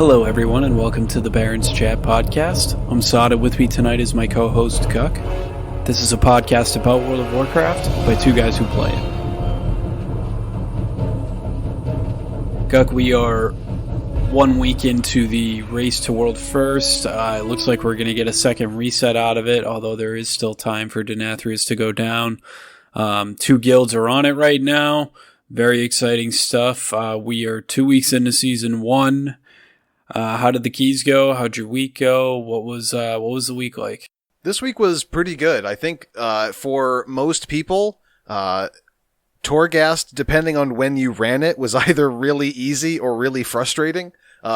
Hello everyone and welcome to the Barrens Chat podcast. I'm Sada. With me tonight is my co-host Guck. This is a podcast about World of Warcraft by two guys who play it. Guck, we are 1 week into the race to World First. It looks like we're going to get a second reset out of it, although there is still time for Denathrius to go down. 2 guilds are on it right now. Very exciting stuff. We are 2 weeks into Season 1. How did the keys go? How'd your week go? What was the week like? This week was pretty good. I think for most people, Torghast, depending on when you ran it, was either really easy or really frustrating.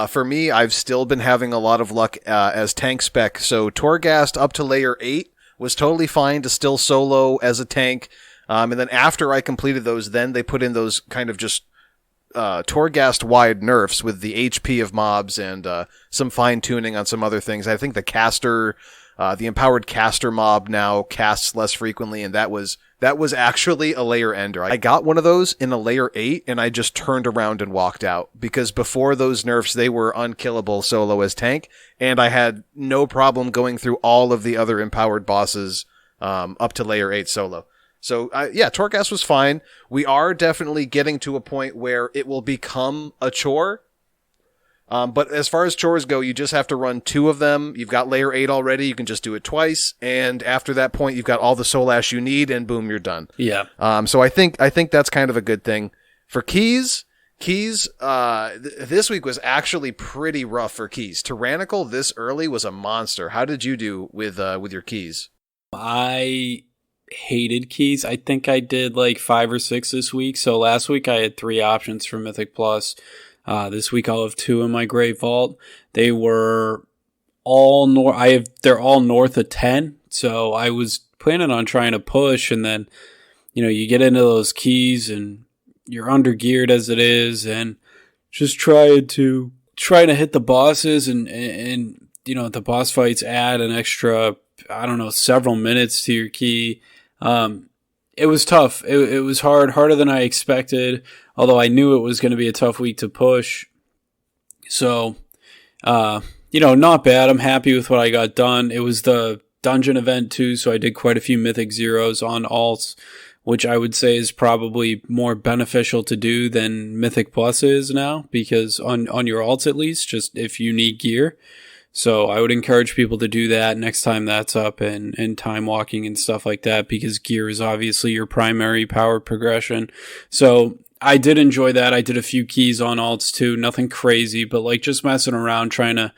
For me, I've still been having a lot of luck as tank spec. So Torghast up to layer 8 was totally fine to still solo as a tank. And then after I completed those, then they put in those kind of just Torghast-wide nerfs with the HP of mobs and some fine-tuning on some other things. I think the caster, the empowered caster mob now casts less frequently, and that was actually a layer ender. I got one of those in a layer 8, and I just turned around and walked out, because before those nerfs, they were unkillable solo as tank, and I had no problem going through all of the other empowered bosses up to layer 8 solo. So, Torghast was fine. We are definitely getting to a point where it will become a chore. But as far as chores go, you just have to run 2 of them. You've got layer 8 already. You can just do it twice. And after that point, you've got all the soul ash you need, and boom, you're done. Yeah. So I think that's kind of a good thing. For keys, this week was actually pretty rough for keys. Tyrannical this early was a monster. How did you do with your keys? I hated keys. I think I did like 5 or 6 this week. So last week I had 3 options for Mythic Plus. This week I'll have 2 in my Great Vault. They were all they're all north of 10. So I was planning on trying to push, and then, you get into those keys and you're under geared as it is, and just trying to hit the bosses and the boss fights add an extra, several minutes to your key. It was tough. It was harder than I expected, although I knew it was going to be a tough week to push. So, not bad. I'm happy with what I got done. It was the dungeon event too, so I did quite a few Mythic Zeros on alts, which I would say is probably more beneficial to do than Mythic Plus is now, because on your alts at least, just if you need gear. So I would encourage people to do that next time that's up, and time walking and stuff like that, because gear is obviously your primary power progression. So I did enjoy that. I did a few keys on alts too. Nothing crazy, but like just messing around, trying to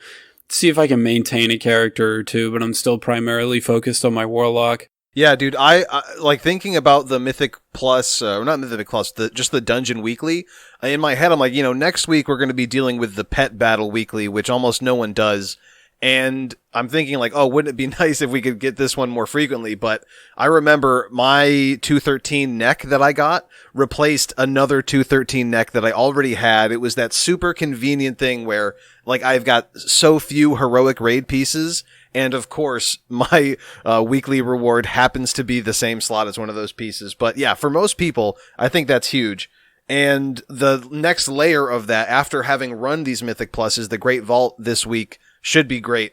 see if I can maintain a character or two, but I'm still primarily focused on my Warlock. Yeah, dude, I like thinking about the Mythic Plus, or not Mythic Plus, just the Dungeon Weekly. In my head, I'm like, next week we're going to be dealing with the Pet Battle Weekly, which almost no one does. And I'm thinking like, oh, wouldn't it be nice if we could get this one more frequently? But I remember my 213 neck that I got replaced another 213 neck that I already had. It was that super convenient thing where, like, I've got so few heroic raid pieces. And of course, my weekly reward happens to be the same slot as one of those pieces. But yeah, for most people, I think that's huge. And the next layer of that, after having run these Mythic Pluses, the Great Vault this week should be great.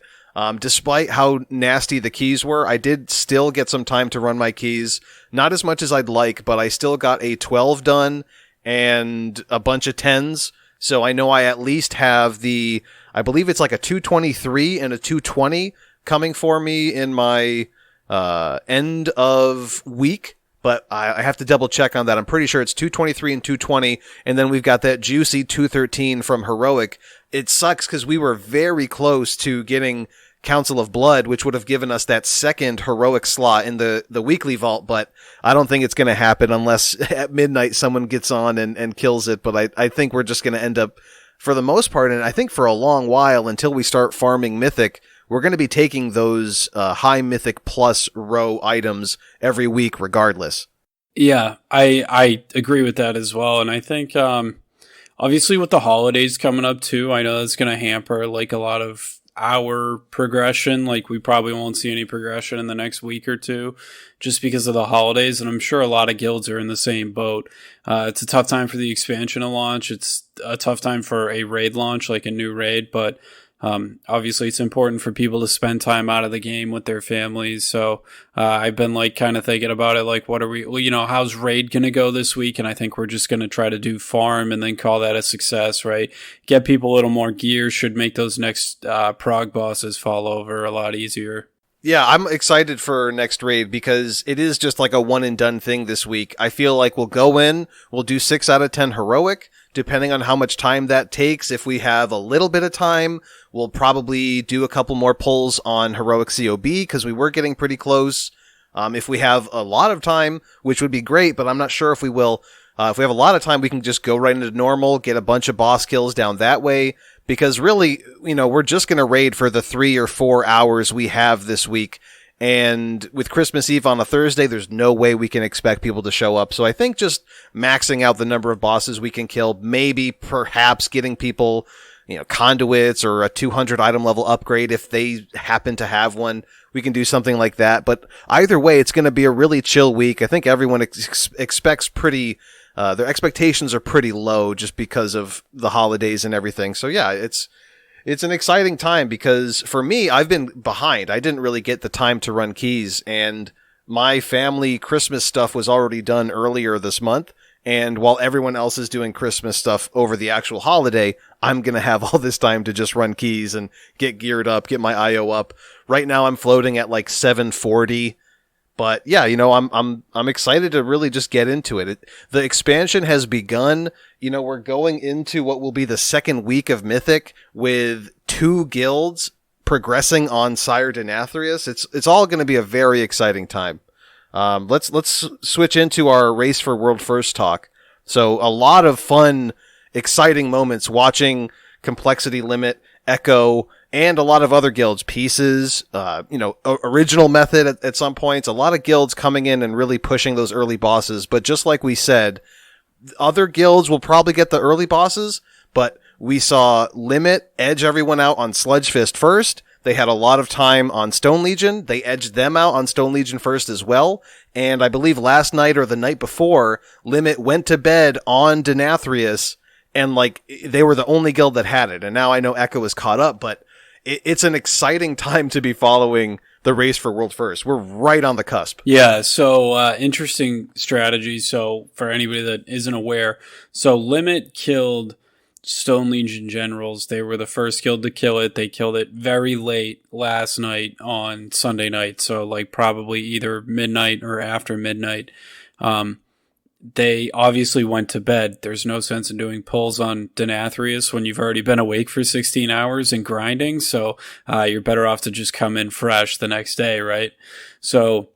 Despite how nasty the keys were, I did still get some time to run my keys. Not as much as I'd like, but I still got a 12 done and a bunch of 10s. So I know I at least have I believe it's like a 223 and a 220 coming for me in my end of week. But I have to double check on that. I'm pretty sure it's 223 and 220. And then we've got that juicy 213 from Heroic. It sucks because we were very close to getting Council of Blood, which would have given us that second Heroic slot in the weekly vault. But I don't think it's going to happen unless at midnight someone gets on and kills it. But I think we're just going to end up, for the most part, and I think for a long while until we start farming Mythic, we're going to be taking those high Mythic Plus row items every week regardless. Yeah, I agree with that as well. And I think, obviously with the holidays coming up too, I know that's going to hamper like a lot of our progression. Like, we probably won't see any progression in the next week or two just because of the holidays, and I'm sure a lot of guilds are in the same boat. It's a tough time for the expansion to launch. It's a tough time for a raid launch, like a new raid, but obviously it's important for people to spend time out of the game with their families. So I've been like kind of thinking about it, like, what are we, well, how's raid going to go this week? And I think we're just going to try to do farm and then call that a success, right? Get people a little more gear should make those next prog bosses fall over a lot easier. Yeah, I'm excited for next raid because it is just like a one and done thing this week. I feel like we'll go in, we'll do 6 out of 10 heroic, depending on how much time that takes. If we have a little bit of time, we'll probably do a couple more pulls on heroic COB because we were getting pretty close. If we have a lot of time, which would be great, but I'm not sure if we will. If we have a lot of time, we can just go right into normal, get a bunch of boss kills down that way. Because really, we're just going to raid for the 3 or 4 hours we have this week. And with Christmas Eve on a Thursday, there's no way we can expect people to show up. So I think just maxing out the number of bosses we can kill, maybe perhaps getting people, conduits or a 200 item level upgrade if they happen to have one. We can do something like that. But either way, it's going to be a really chill week. I think everyone expects pretty... their expectations are pretty low just because of the holidays and everything. So yeah, it's an exciting time because for me, I've been behind. I didn't really get the time to run keys, and my family Christmas stuff was already done earlier this month. And while everyone else is doing Christmas stuff over the actual holiday, I'm going to have all this time to just run keys and get geared up, get my IO up. Right now I'm floating at like 740. But yeah, I'm excited to really just get into it. The expansion has begun. We're going into what will be the second week of Mythic with 2 guilds progressing on Sire Denathrius. It's all going to be a very exciting time. Let's switch into our Race for World First talk. So a lot of fun, exciting moments watching Complexity Limit, Echo, and a lot of other guilds, Pieces, Original Method at some points, a lot of guilds coming in and really pushing those early bosses. But just like we said, other guilds will probably get the early bosses, but we saw Limit edge everyone out on Sludge Fist first. They had a lot of time on Stone Legion. They edged them out on Stone Legion first as well. And I believe last night or the night before, Limit went to bed on Denathrius, and they were the only guild that had it. And now I know Echo is caught up, but it's an exciting time to be following the Race for World First. We're right on the cusp. Yeah, so interesting strategy. So for anybody that isn't aware, so Limit killed Stone Legion Generals. They were the first guild to kill it. They killed it very late last night on Sunday night, so probably either midnight or after midnight. They obviously went to bed. There's no sense in doing pulls on Denathrius when you've already been awake for 16 hours and grinding, so you're better off to just come in fresh the next day, right? So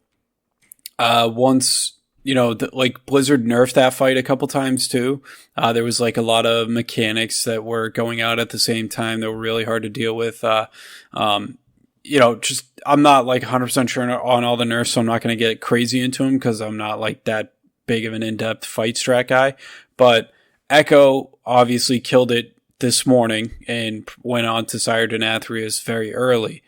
once, Blizzard nerfed that fight a couple times too. There was a lot of mechanics that were going out at the same time that were really hard to deal with. I'm not 100% sure on all the nerfs, so I'm not going to get crazy into them because I'm not that big of an in-depth fight strat guy, but Echo obviously killed it this morning and went on to Sire Denathrius very early.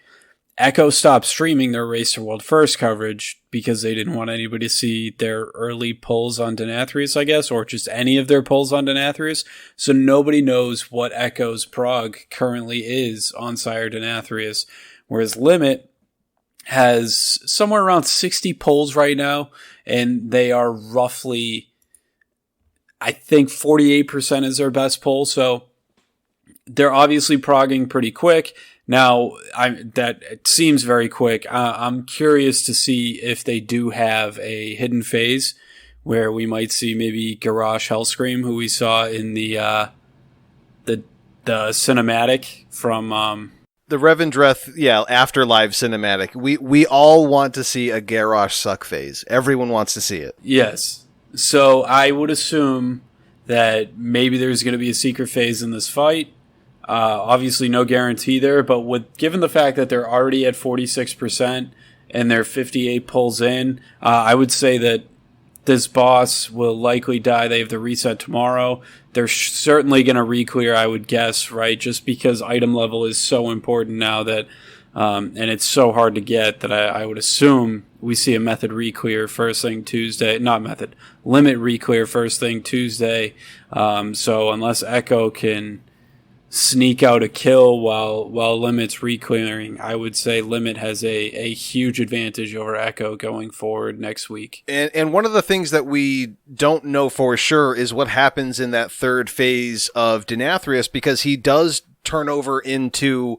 Echo stopped streaming their Race to World First coverage because they didn't want anybody to see their early pulls on Denathrius, I guess, or just any of their pulls on Denathrius. So nobody knows what Echo's prog currently is on Sire Denathrius, whereas Limit has somewhere around 60 pulls right now, and they are roughly, I think 48% is their best pull, so they're obviously progging pretty quick. Now, that seems very quick. I'm curious to see if they do have a hidden phase where we might see maybe Garrosh Hellscream, who we saw in the cinematic from... the Revendreth, Afterlife cinematic. We all want to see a Garrosh suck phase. Everyone wants to see it. Yes. So I would assume that maybe there's going to be a secret phase in this fight. Obviously, no guarantee there, but given the fact that they're already at 46% and they're 58 pulls in, I would say that this boss will likely die. They have the reset tomorrow. They're certainly going to re-clear, I would guess, right? Just because item level is so important now that, and it's so hard to get that I would assume we see a method re-clear first thing Tuesday. Not method, limit re-clear first thing Tuesday. So unless Echo can sneak out a kill while Limit's re-clearing, I would say Limit has a huge advantage over Echo going forward next week. And one of the things that we don't know for sure is what happens in that third phase of Denathrius, because he does turn over into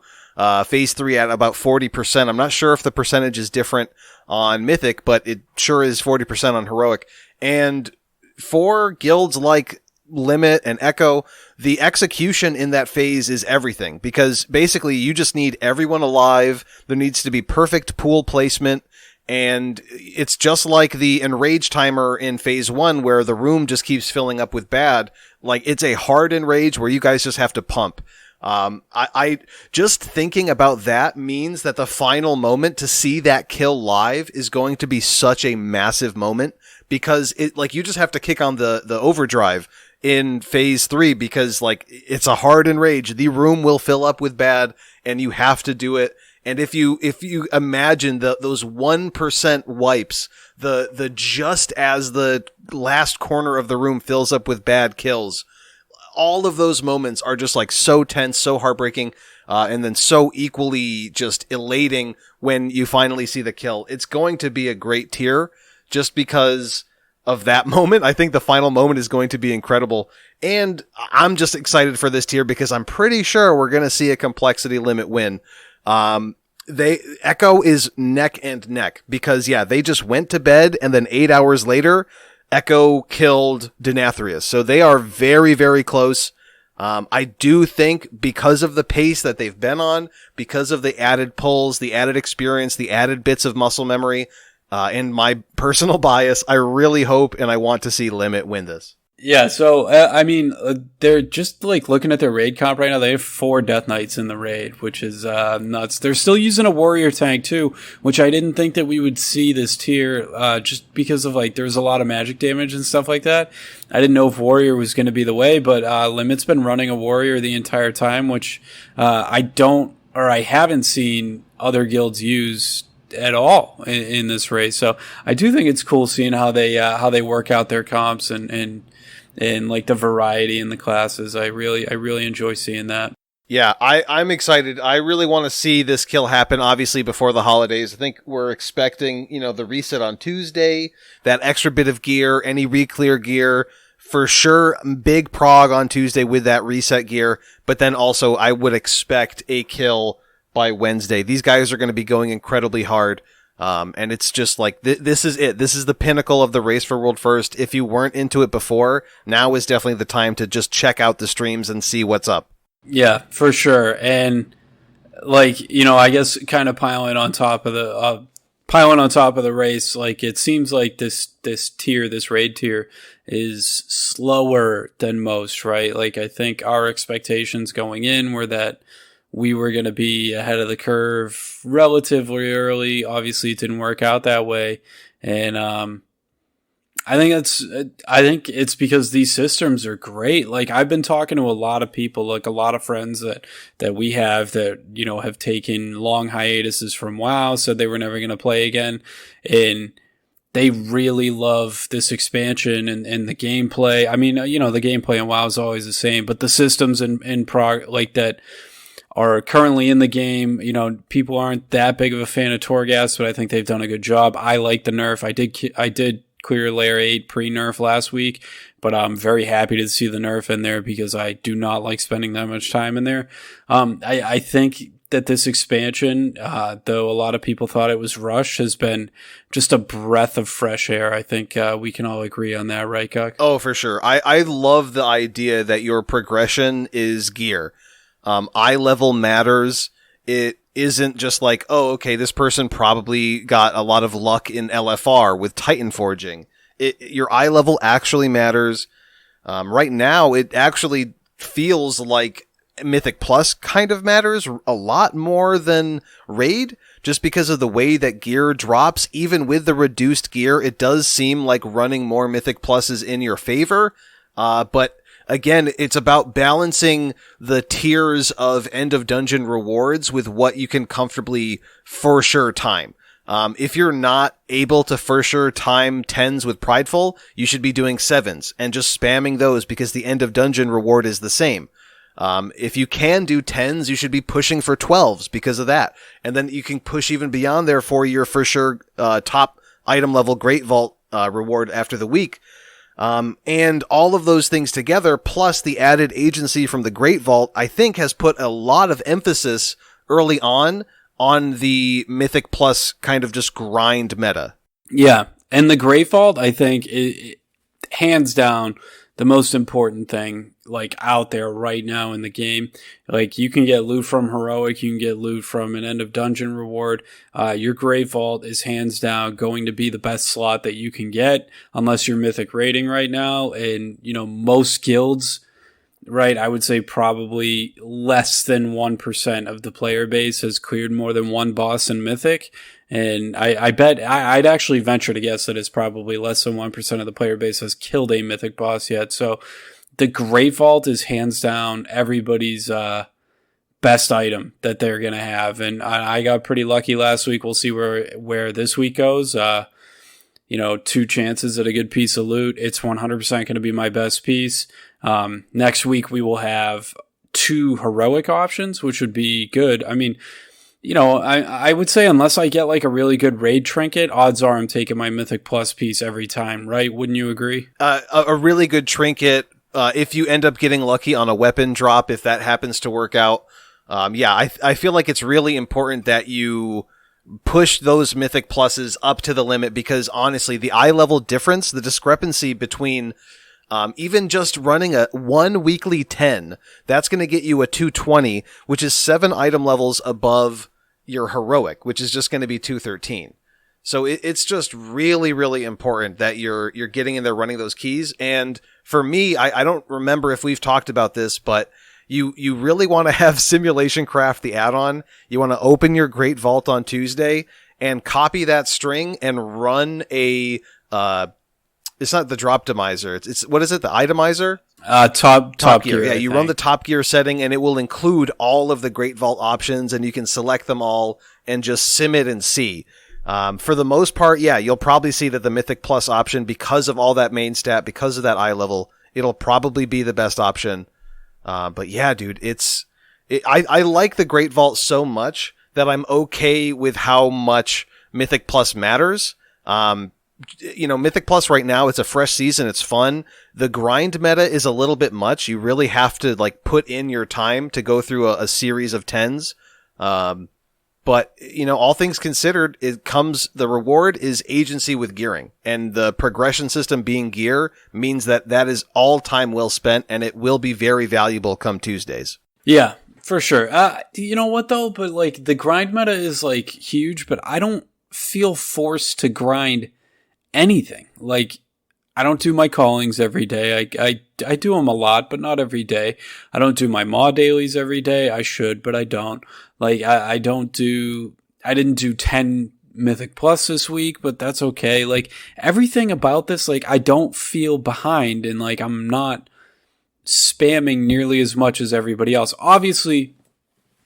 phase 3 at about 40%. I'm not sure if the percentage is different on Mythic, but it sure is 40% on Heroic. And for guilds like Limit and Echo, the execution in that phase is everything, because basically you just need everyone alive. There needs to be perfect pool placement, and it's just like the enrage timer in phase 1 where the room just keeps filling up with bad. Like, it's a hard enrage where you guys just have to pump. I just thinking about that means that the final moment to see that kill live is going to be such a massive moment, because it, like, you just have to kick on the overdrive in phase 3, because like it's a hard enrage. The room will fill up with bad and you have to do it. And if you imagine those 1% wipes, the just as the last corner of the room fills up with bad kills, all of those moments are just like so tense, so heartbreaking, and then so equally just elating when you finally see the kill. It's going to be a great tier just because of that moment. I think the final moment is going to be incredible. And I'm just excited for this tier because I'm pretty sure we're going to see a complexity limit win. Echo is neck and neck because they just went to bed and then 8 hours later, Echo killed Denathrius. So they are very, very close. I do think because of the pace that they've been on, because of the added pulls, the added experience, the added bits of muscle memory, and my personal bias, I really hope and I want to see Limit win this. Yeah, so, they're just, like, looking at their raid comp right now, they have 4 Death Knights in the raid, which is nuts. They're still using a Warrior tank, too, which I didn't think that we would see this tier, just because of, like, there's a lot of magic damage and stuff like that. I didn't know if Warrior was going to be the way, but Limit's been running a Warrior the entire time, which I haven't seen other guilds use at all in this race. So I do think it's cool seeing how they work out their comps and like the variety in the classes. I really enjoy seeing that. Yeah, I'm excited. I really want to see this kill happen, obviously, before the holidays. I think we're expecting, the reset on Tuesday, that extra bit of gear, any re-clear gear, for sure, big prog on Tuesday with that reset gear, but then also I would expect a kill by Wednesday. These guys are going to be going incredibly hard. And it's just like, this is it. This is the pinnacle of the race for World First. If you weren't into it before, now is definitely the time to just check out the streams and see what's up. Yeah, for sure. And like, I guess kind of piling on top of the race, like it seems like this raid tier is slower than most, right? Like I think our expectations going in were that we were going to be ahead of the curve relatively early. Obviously, it didn't work out that way. And I think it's because these systems are great. Like I've been talking to a lot of people, like a lot of friends that we have that, have taken long hiatuses from WoW, said they were never going to play again. And they really love this expansion and the gameplay. I mean, the gameplay in WoW is always the same, but the systems in prog like that are currently in the game. People aren't that big of a fan of Torghast, but I think they've done a good job. I like the nerf. I did clear layer 8 pre-nerf last week, but I'm very happy to see the nerf in there because I do not like spending that much time in there. I think that this expansion, though a lot of people thought it was rushed, has been just a breath of fresh air. I think we can all agree on that, right, Cuck? Oh, for sure. I love the idea that your progression is gear. Eye level matters. It isn't just like, oh, okay, this person probably got a lot of luck in LFR with Titan forging. Your eye level actually matters. Right now, it actually feels like Mythic Plus kind of matters a lot more than Raid, just because of the way that gear drops. Even with the reduced gear, it does seem like running more Mythic Plus is in your favor. But again, it's about balancing the tiers of end of dungeon rewards with what you can comfortably for sure time. If you're not able to for sure time 10s with Prideful, you should be doing 7s and just spamming those because the end of dungeon reward is the same. If you can do 10s, you should be pushing for 12s because of that. And then you can push even beyond there for your for sure top item level Great Vault reward after the week. And all of those things together, plus the added agency from the Great Vault, I think has put a lot of emphasis early on the Mythic Plus kind of just grind meta. Yeah, and the Great Vault, I think, hands down, the most important thing, like, out there right now in the game. Like, you can get loot from Heroic, you can get loot from an end of dungeon reward. Your Great Vault is hands down going to be the best slot that you can get, unless you're Mythic rating right now. And, you know, most guilds, right, I would say probably less than 1% of the player base has cleared more than one boss in Mythic. And I bet I'd actually venture to guess that it's probably less than 1% of the player base has killed a Mythic boss yet. So the Great Vault is hands down everybody's best item that they're going to have. And I got pretty lucky last week. We'll see where this week goes. 2 chances at a good piece of loot. It's 100% going to be my best piece. Next week we will have 2 heroic options, which would be good. I mean, I would say unless I get like a really good raid trinket, odds are I'm taking my Mythic Plus piece every time, right? Wouldn't you agree? A really good trinket, if you end up getting lucky on a weapon drop, if that happens to work out. I feel like it's really important that you push those Mythic Pluses up to the limit, because honestly, the eye level difference, the discrepancy between even just running a 1 weekly 10, that's going to get you a 220, which is 7 item levels above your heroic, which is just going to be 213. So it's just really, really important that you're getting in there running those keys. And for me, I don't remember if we've talked about this, but you really want to have Simulation Craft, the add-on. You want to open your Great Vault on Tuesday and copy that string and run a it's not the drop demizer. It's what is it? The itemizer? Top gear. Yeah, you run the top gear setting, and it will include all of the Great Vault options, and you can select them all and just sim it and see. For the most part, yeah, you'll probably see that the Mythic Plus option, because of all that main stat, because of that eye level, it'll probably be the best option. But yeah, dude, I like the Great Vault so much that I'm okay with how much Mythic Plus matters. Mythic Plus right now, it's a fresh season. It's fun. The grind meta is a little bit much. You really have to like put in your time to go through a series of 10s. But all things considered, the reward is agency with gearing, and the progression system being gear means that is all time well spent, and it will be very valuable come Tuesdays. Yeah, for sure. You know what though? But like the grind meta is like huge, but I don't feel forced to grind anything. Like, I don't do my callings every day. I do them a lot, but not every day. I don't do my Maw dailies every day. I should, but I don't. Like, I didn't do 10 Mythic Plus this week, but that's okay. Like, everything about this, like, I don't feel behind, and like, I'm not spamming nearly as much as everybody else. Obviously,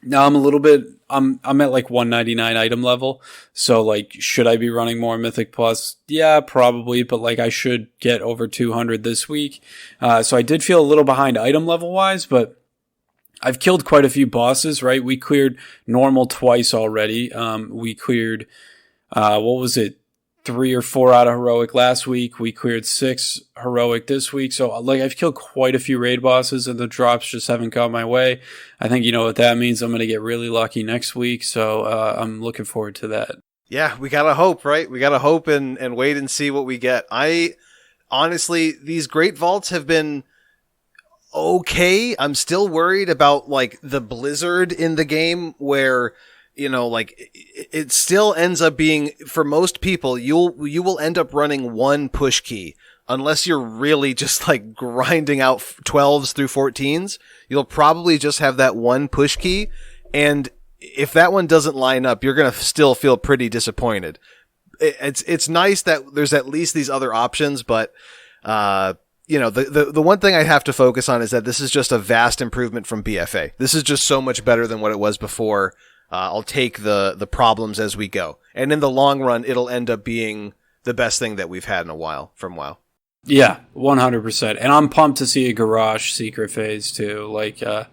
now I'm at like 199 item level. So like, should I be running more Mythic Plus? Yeah, probably, but like I should get over 200 this week. So I did feel a little behind item level wise, but I've killed quite a few bosses, right? We cleared normal twice already. We cleared, 3 or 4 out of heroic last week. We cleared 6 heroic this week. So like, I've killed quite a few raid bosses, and the drops just haven't come my way. I think you know what that means. I'm going to get really lucky next week. So I'm looking forward to that. Yeah, we got to hope, right? We got to hope and wait and see what we get. Honestly, these Great Vaults have been okay. I'm still worried about like the blizzard in the game, where it still ends up being, for most people, you will end up running one push key unless you're really just like grinding out 12s through 14s, you'll probably just have that one push key. And if that one doesn't line up, you're going to still feel pretty disappointed. It's nice that there's at least these other options, but, the one thing I have to focus on is that this is just a vast improvement from BFA. This is just so much better than what it was before. I'll take the problems as we go. And in the long run, it'll end up being the best thing that we've had in a while from WoW. Yeah, 100%. And I'm pumped to see a Garrosh secret phase too. Like, I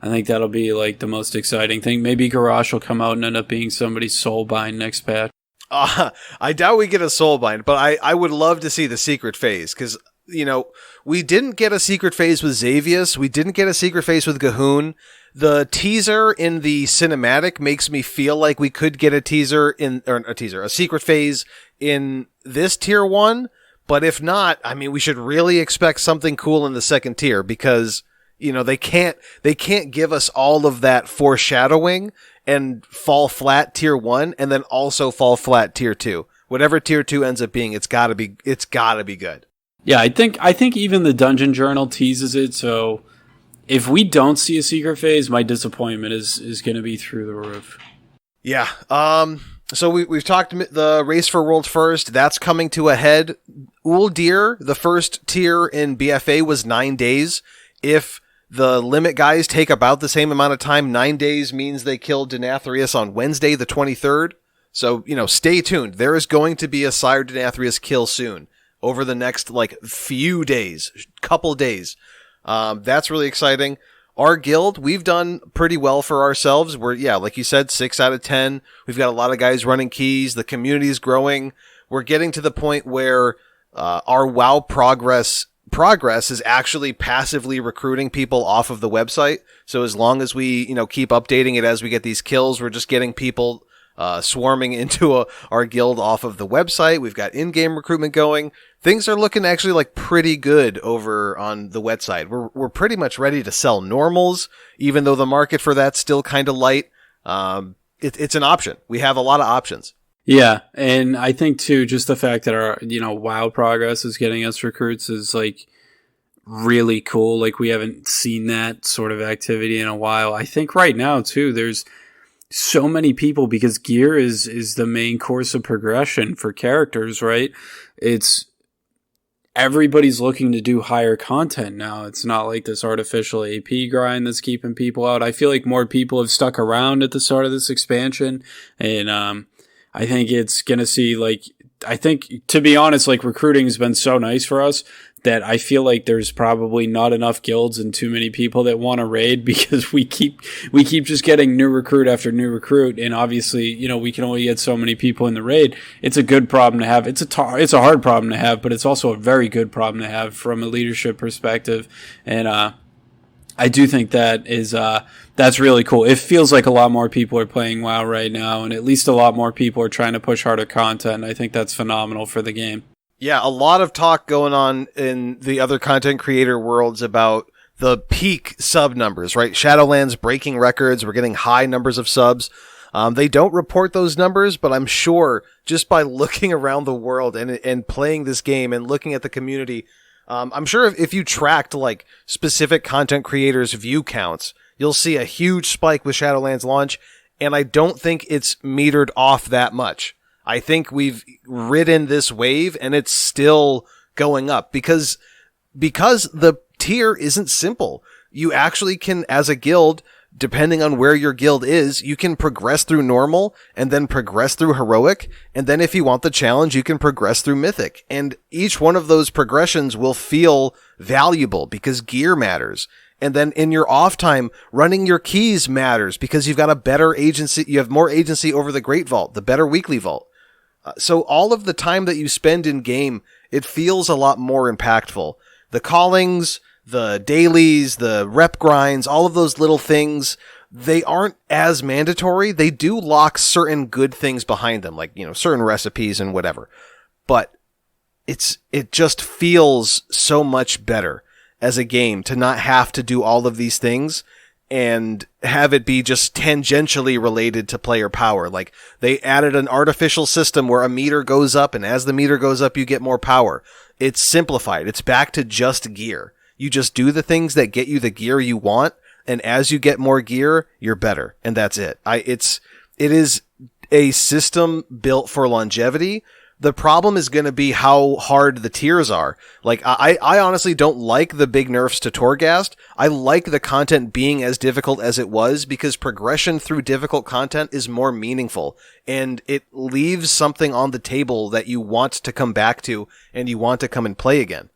think that'll be like the most exciting thing. Maybe Garrosh will come out and end up being somebody's soulbind next patch. I doubt we get a soulbind, but I would love to see the secret phase because, we didn't get a secret phase with Xavius. We didn't get a secret phase with Gahoon. The teaser in the cinematic makes me feel like we could get a secret phase in this tier 1. But if not, I mean, we should really expect something cool in the second tier because, they can't give us all of that foreshadowing and fall flat tier 1 and then also fall flat tier 2. Whatever tier 2 ends up being, it's gotta be good. Yeah, I think even the Dungeon Journal teases it, so if we don't see a secret phase, my disappointment is going to be through the roof. Yeah. So we've talked the Race for World First. That's coming to a head. Uldir, the first tier in BFA, was 9 days. If the limit guys take about the same amount of time, 9 days means they killed Denathrius on Wednesday, the 23rd. So, stay tuned. There is going to be a Sire Denathrius kill soon over the next, few days, couple days. That's really exciting. Our guild, we've done pretty well for ourselves. We're, like you said, 6 out of 10. We've got a lot of guys running keys. The community is growing. We're getting to the point where our WoW progress is actually passively recruiting people off of the website. So as long as we, keep updating it as we get these kills, we're just getting people swarming into our guild off of the website. We've got in-game recruitment going. Things are looking actually pretty good over on the wet side. We're pretty much ready to sell normals, even though the market for that's still kind of light. It's an option. We have a lot of options. Yeah, and I think too, just the fact that our WoW progress is getting us recruits is really cool. We haven't seen that sort of activity in a while. I think right now too, there's so many people because gear is the main course of progression for characters, right? Everybody's looking to do higher content now. It's not like this artificial AP grind that's keeping people out. I feel like more people have stuck around at the start of this expansion. And I think it's going to see, to be honest, recruiting has been so nice for us that I feel like there's probably not enough guilds and too many people that want to raid because we keep just getting new recruit after new recruit. And obviously, we can only get so many people in the raid. It's a good problem to have. It's a hard problem to have, but it's also a very good problem to have from a leadership perspective. And, I do think that is, that's really cool. It feels like a lot more people are playing WoW right now, and at least a lot more people are trying to push harder content. I think that's phenomenal for the game. Yeah, a lot of talk going on in the other content creator worlds about the peak sub numbers, right? Shadowlands breaking records. We're getting high numbers of subs. They don't report those numbers, but I'm sure just by looking around the world and playing this game and looking at the community, I'm sure if you tracked specific content creators' view counts, you'll see a huge spike with Shadowlands launch, and I don't think it's metered off that much. I think we've ridden this wave and it's still going up because the tier isn't simple. You actually can, as a guild, depending on where your guild is, you can progress through normal and then progress through heroic. And then if you want the challenge, you can progress through mythic. And each one of those progressions will feel valuable because gear matters. And then in your off time, running your keys matters because you've got a better agency. You have more agency over the Great Vault, the better weekly vault. So all of the time that you spend in game, it feels a lot more impactful. The callings, the dailies, the rep grinds, all of those little things, they aren't as mandatory. They do lock certain good things behind them, certain recipes and whatever. But it just feels so much better as a game to not have to do all of these things and have it be just tangentially related to player power. They added an artificial system where a meter goes up, and as the meter goes up, you get more power. it's simplified. It's back to just gear. You just do the things that get you the gear you want, and as you get more gear, you're better, and that's it. It is a system built for longevity. The problem is going to be how hard the tiers are. Like, I honestly don't like the big nerfs to Torghast. I like the content being as difficult as it was because progression through difficult content is more meaningful, and it leaves something on the table that you want to come back to and you want to come and play again.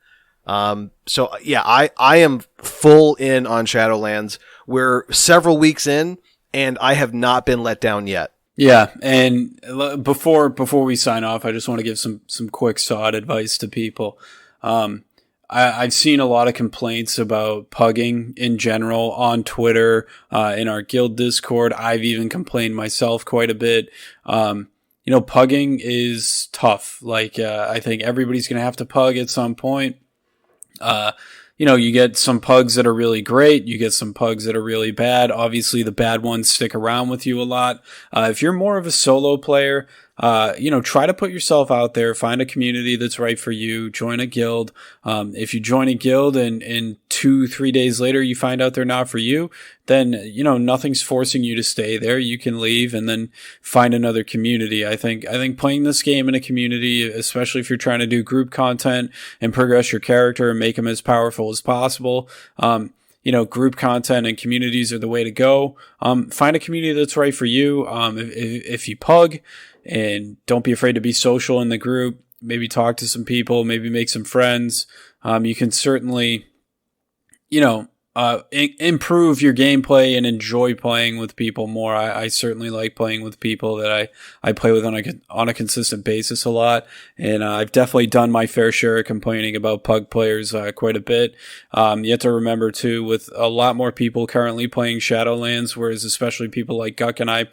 So yeah, I am full in on Shadowlands. We're several weeks in, and I have not been let down yet. Yeah, and before we sign off, I just want to give some quick sod advice to people. I've seen a lot of complaints about pugging in general on Twitter, in our guild Discord. I've even complained myself quite a bit. Pugging is tough. Like, I think everybody's going to have to pug at some point. You get some pugs that are really great. You get some pugs that are really bad. Obviously, the bad ones stick around with you a lot. If you're more of a solo player, try to put yourself out there, find a community that's right for you, join a guild. If you join a guild and 2-3 days later you find out they're not for you, then, nothing's forcing you to stay there. You can leave and then find another community. I think playing this game in a community, especially if you're trying to do group content and progress your character and make them as powerful as possible, group content and communities are the way to go. Find a community that's right for you. If you pug, and don't be afraid to be social in the group, maybe talk to some people, maybe make some friends. You can certainly, improve your gameplay and enjoy playing with people more. I certainly like playing with people that I play with on a consistent basis a lot. And I've definitely done my fair share of complaining about pug players quite a bit. You have to remember too, with a lot more people currently playing Shadowlands, whereas especially people like Guck and I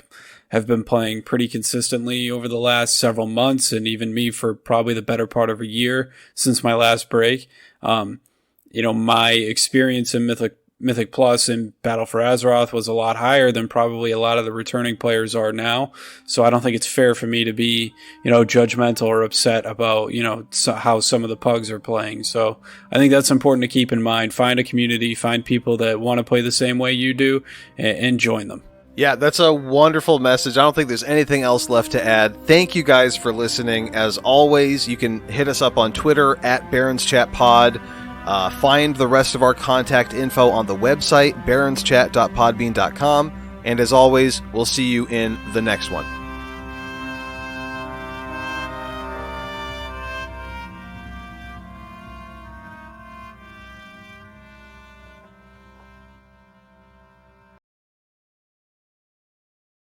have been playing pretty consistently over the last several months, and even me for probably the better part of a year since my last break. My experience in Mythic Plus and Battle for Azeroth was a lot higher than probably a lot of the returning players are now. So I don't think it's fair for me to be, judgmental or upset about, how some of the pugs are playing. So I think that's important to keep in mind. Find a community, find people that want to play the same way you do, and join them. Yeah, that's a wonderful message. I don't think there's anything else left to add. Thank you guys for listening. As always, you can hit us up on Twitter at Barrens Chat Pod. Find the rest of our contact info on the website, barrenschat.podbean.com. And as always, we'll see you in the next one.